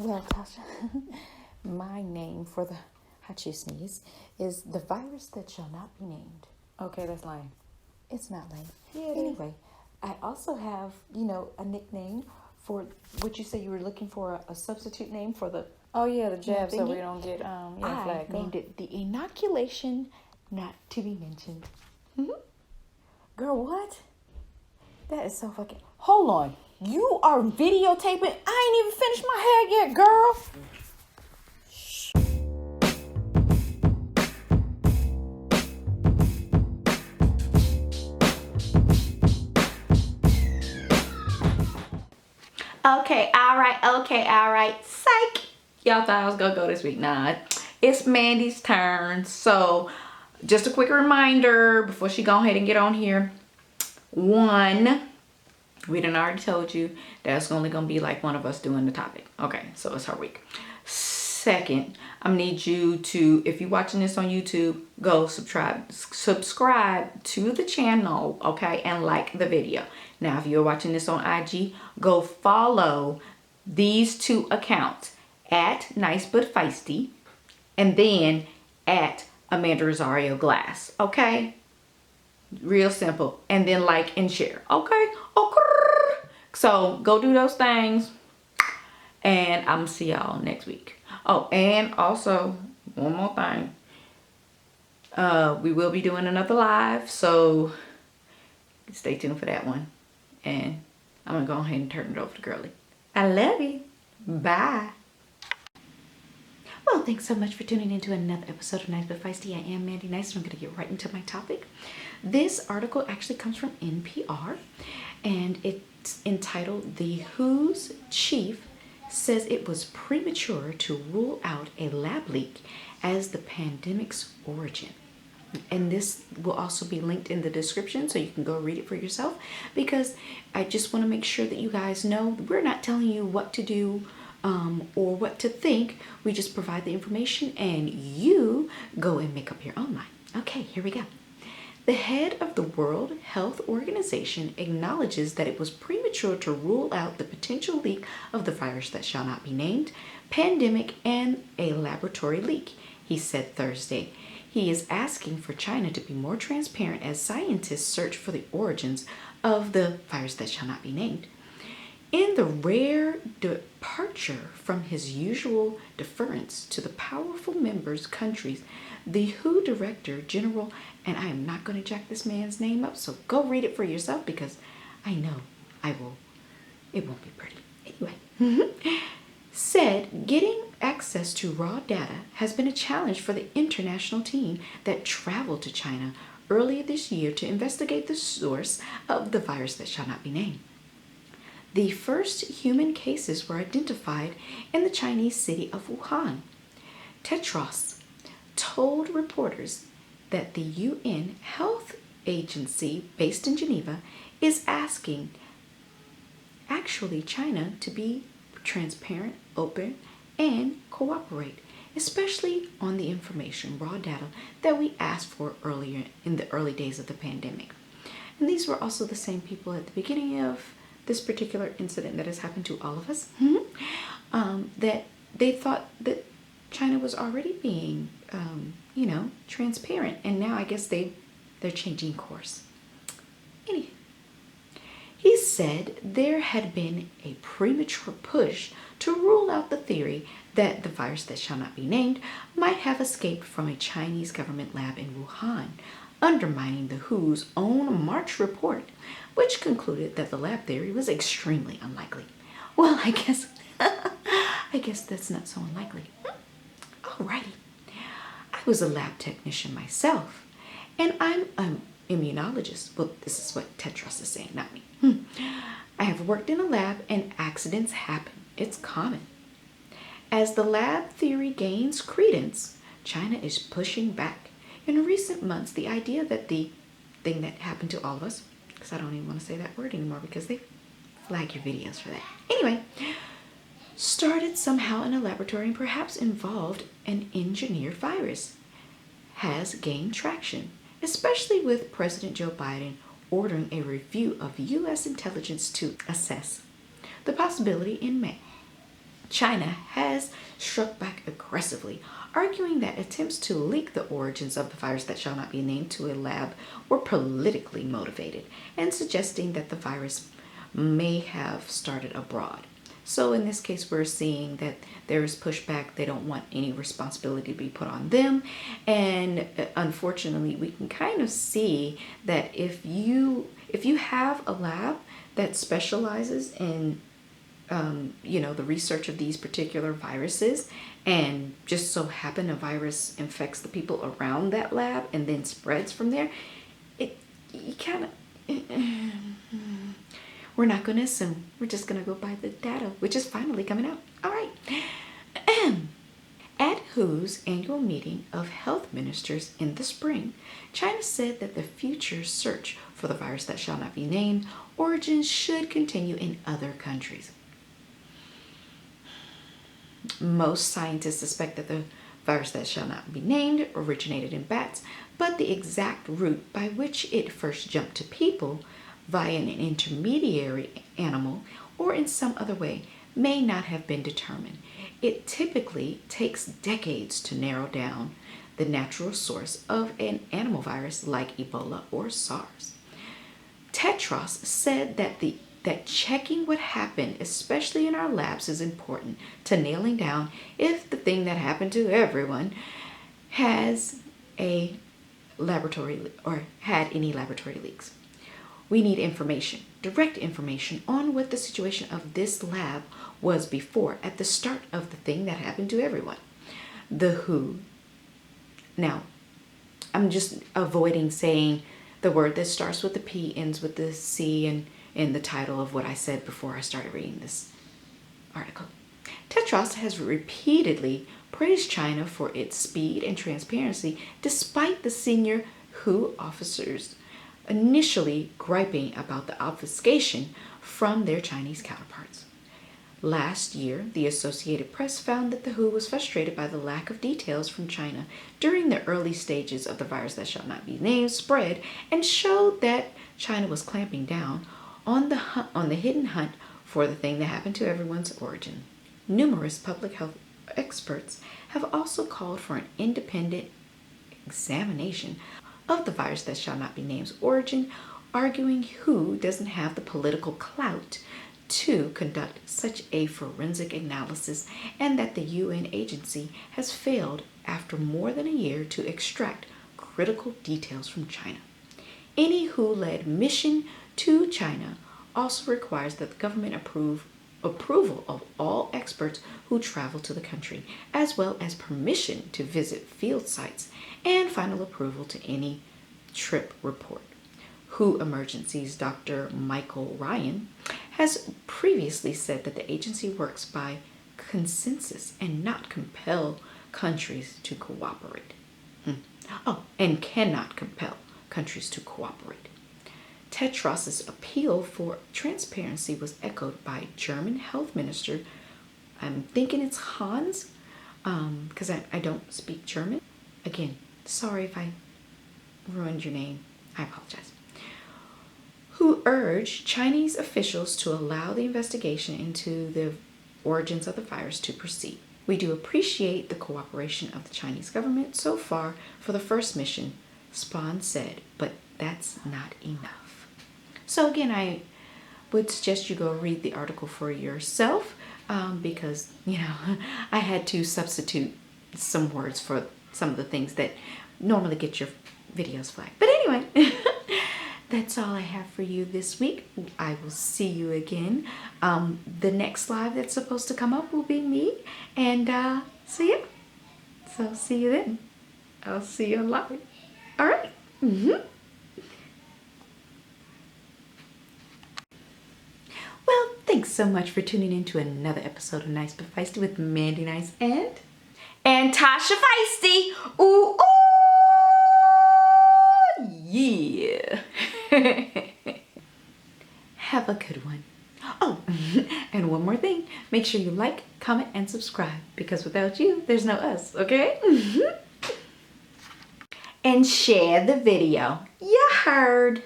Well, Tasha, my name for the Hachi sneeze is the virus that shall not be named. Okay, that's lame. It's not lame. Yeah, it is. Anyway, I also have, a nickname for what you say you were looking for a substitute name for the. Oh yeah, the jab, so we thingy? don't get I flagged. named it the inoculation not to be mentioned. Girl, what? That is so fucking. Hold on. You are videotaping? I ain't even finished my hair yet, girl. Okay, all right. Psych. Y'all thought I was gonna go this week. Nah, it's Mandy's turn. So, just a quick reminder before she go ahead and get on here. One, we done already told you that's only gonna be like one of us doing the topic. Okay, so it's her week. Second, I need you to, if you're watching this on YouTube, go subscribe to the channel, okay, and like the video. Now, if you're watching this on IG, go follow these two accounts, at Nice But Feisty, and then at Amanda Rosario Glass, okay? Real simple. And then like and share, okay? Okay. So go do those things, and I'm gonna see y'all next week. Oh, and also one more thing. We will be doing another live, so stay tuned for that one. And I'm gonna go ahead and turn it over to Girly. I love you. Bye. Well, thanks so much for tuning into another episode of Nice But Feisty. I am Mandy Nice, and I'm gonna get right into my topic. This article actually comes from NPR, and it's entitled "The WHO's Chief Says It Was Premature to Rule Out a Lab Leak as the Pandemic's Origin." And this will also be linked in the description, so you can go read it for yourself, because I just want to make sure that you guys know we're not telling you what to do or what to think. We just provide the information and you go and make up your own mind. Okay, here we go. The head of the World Health Organization acknowledges that it was premature to rule out the potential leak of the virus that shall not be named, pandemic, and a laboratory leak, he said Thursday. He is asking for China to be more transparent as scientists search for the origins of the virus that shall not be named. In the rare departure from his usual deference to the powerful members' countries, the WHO Director General, and I am not going to jack this man's name up, so go read it for yourself, because I know it won't be pretty. Anyway, said getting access to raw data has been a challenge for the international team that traveled to China earlier this year to investigate the source of the virus that shall not be named. The first human cases were identified in the Chinese city of Wuhan. Tedros told reporters that the UN Health Agency based in Geneva is asking China to be transparent, open, and cooperate, especially on the information, raw data that we asked for earlier in the early days of the pandemic. And these were also the same people at the beginning of this particular incident that has happened to all of us, that they thought that China was already being, transparent, and now I guess they're changing course. Anyway, he said there had been a premature push to rule out the theory that the virus that shall not be named might have escaped from a Chinese government lab in Wuhan, undermining the WHO's own March report, which concluded that the lab theory was extremely unlikely. Well, I guess that's not so unlikely. Alrighty. I was a lab technician myself, and I'm an immunologist. Well, this is what Tedros is saying, not me. I have worked in a lab, and accidents happen. It's common. As the lab theory gains credence, China is pushing back. In recent months, the idea that the thing that happened to all of us, because I don't even want to say that word anymore because they flag your videos for that. Anyway, started somehow in a laboratory and perhaps involved an engineered virus, has gained traction, especially with President Joe Biden ordering a review of U.S. intelligence to assess the possibility in May. China has struck back aggressively, arguing that attempts to leak the origins of the virus that shall not be named to a lab were politically motivated, and suggesting that the virus may have started abroad. So in this case, we're seeing that there is pushback. They don't want any responsibility to be put on them. And unfortunately, we can kind of see that if you have a lab that specializes in the research of these particular viruses, and just so happen a virus infects the people around that lab and then spreads from there, we're not going to assume. We're just going to go by the data, which is finally coming out. All right. At WHO's annual meeting of health ministers in the spring, China said that the future search for the virus that shall not be named origins should continue in other countries. Most scientists suspect that the virus that shall not be named originated in bats, but the exact route by which it first jumped to people via an intermediary animal or in some other way may not have been determined. It typically takes decades to narrow down the natural source of an animal virus like Ebola or SARS. Tedros said that checking what happened, especially in our labs, is important to nailing down if the thing that happened to everyone has a laboratory or had any laboratory leaks. We need information, direct information on what the situation of this lab was before, at the start of the thing that happened to everyone. The WHO. Now, I'm just avoiding saying the word that starts with the P, ends with the C, and in the title of what I said before I started reading this article. Tedros has repeatedly praised China for its speed and transparency, despite the senior WHO officers initially griping about the obfuscation from their Chinese counterparts. Last year, the Associated Press found that the WHO was frustrated by the lack of details from China during the early stages of the virus that shall not be named spread, and showed that China was clamping down on the hidden hunt for the thing that happened to everyone's origin. Numerous public health experts have also called for an independent examination of the virus that shall not be named's origin, arguing WHO doesn't have the political clout to conduct such a forensic analysis, and that the UN agency has failed after more than a year to extract critical details from China. Any WHO-led mission to China also requires that the government approval of all experts who travel to the country, as well as permission to visit field sites and final approval to any trip report. WHO Emergencies Dr. Michael Ryan has previously said that the agency works by consensus and not compel countries to cooperate. And cannot compel countries to cooperate. Tedros's appeal for transparency was echoed by German health minister, I'm thinking it's Hans, because I don't speak German. Again, sorry if I ruined your name. I apologize. Who urged Chinese officials to allow the investigation into the origins of the virus to proceed. We do appreciate the cooperation of the Chinese government so far for the first mission, Spahn said, but that's not enough. So again, I would suggest you go read the article for yourself, because, I had to substitute some words for some of the things that normally get your videos flagged. But anyway, that's all I have for you this week. I will see you again. The next live that's supposed to come up will be me, and see you. So see you then. I'll see you live. All right. Well, thanks so much for tuning in to another episode of Nice but Feisty with Mandi Nice and Tasha Feisty. Ooh, ooh, yeah. Have a good one. Oh, and one more thing. Make sure you like, comment, and subscribe, because without you, there's no us, okay? And share the video. You heard.